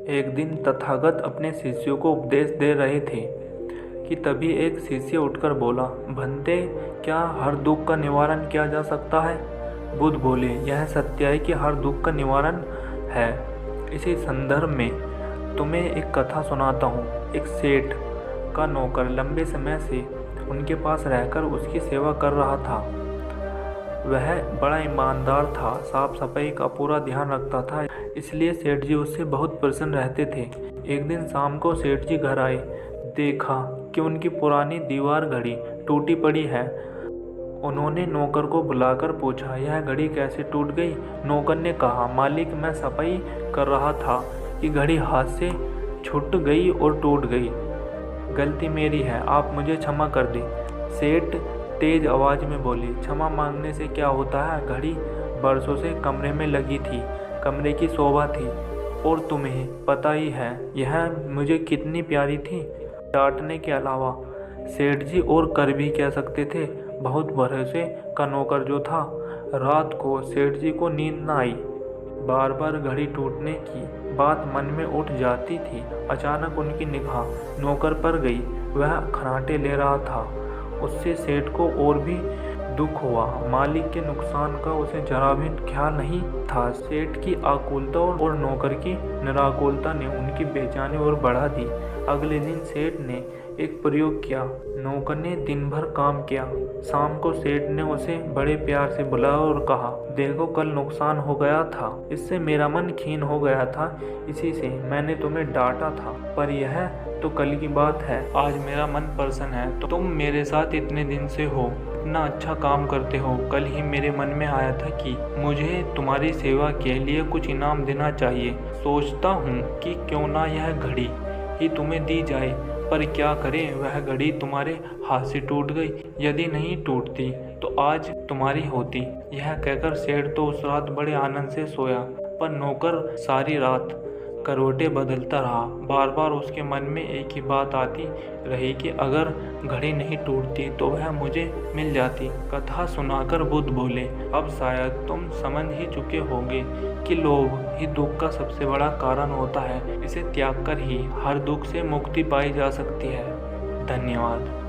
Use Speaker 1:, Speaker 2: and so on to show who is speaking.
Speaker 1: एक दिन तथागत अपने शिष्यों को उपदेश दे रहे थे कि तभी एक शिष्य उठकर बोला, भंते, क्या हर दुख का निवारण किया जा सकता है? बुद्ध बोले, यह सत्य है कि हर दुख का निवारण है। इसी संदर्भ में तुम्हें एक कथा सुनाता हूँ। एक सेठ का नौकर लंबे समय से उनके पास रहकर उसकी सेवा कर रहा था। वह बड़ा ईमानदार था, साफ सफाई का पूरा ध्यान रखता था, इसलिए सेठ जी उससे बहुत प्रसन्न रहते थे। एक दिन शाम को सेठ जी घर आए, देखा कि उनकी पुरानी दीवार घड़ी टूटी पड़ी है। उन्होंने नौकर को बुलाकर पूछा, यह घड़ी कैसे टूट गई? नौकर ने कहा, मालिक, मैं सफाई कर रहा था कि घड़ी हाथ से छूट गई और टूट गई। गलती मेरी है, आप मुझे क्षमा कर दें। सेठ तेज आवाज में बोले, क्षमा मांगने से क्या होता है? घड़ी बरसों से कमरे में लगी थी, कमरे की शोभा थी, और तुम्हें पता ही है यह मुझे कितनी प्यारी थी। डांटने के अलावा सेठ जी और कर भी कह सकते थे। बहुत भरोसे का नौकर जो था। रात को सेठ जी को नींद न आई। बार बार घड़ी टूटने की बात मन में उठ जाती थी। अचानक उनकी निगाह नौकर पर गई। वह खर्राटे ले रहा था। उससे सेठ को और भी दुख हुआ। मालिक के नुकसान का उसे जरा भी ख्याल नहीं था। सेठ की आकुलता और नौकर की निराकुलता ने उनकी बेचैनी और बढ़ा दी। अगले दिन सेठ ने एक प्रयोग किया। नौकर ने दिन भर काम किया। शाम को सेठ ने उसे बड़े प्यार से बुलाया और कहा, देखो, कल नुकसान हो गया था, इससे मेरा मन खीन हो गया था, इसी से मैंने तुम्हें डांटा था, पर यह तो कल की बात है। आज मेरा मन प्रसन्न है। तो तुम मेरे साथ इतने दिन से हो, इतना अच्छा काम करते हो। कल ही मेरे मन में आया था कि मुझे तुम्हारी सेवा के लिए कुछ इनाम देना चाहिए। सोचता हूँ कि क्यों ना यह घड़ी ही तुम्हें दी जाए, पर क्या करें, वह घड़ी तुम्हारे हाथ से टूट गई। यदि नहीं टूटती तो आज तुम्हारी होती। यह कहकर सेठ तो उस रात बड़े आनंद से सोया, पर नौकर सारी रात करवटें बदलता रहा। बार बार उसके मन में एक ही बात आती रही कि अगर घड़ी नहीं टूटती तो वह मुझे मिल जाती। कथा सुनाकर बुद्ध बोले, अब शायद तुम समझ ही चुके होंगे कि लोभ ही दुख का सबसे बड़ा कारण होता है। इसे त्याग कर ही हर दुख से मुक्ति पाई जा सकती है। धन्यवाद।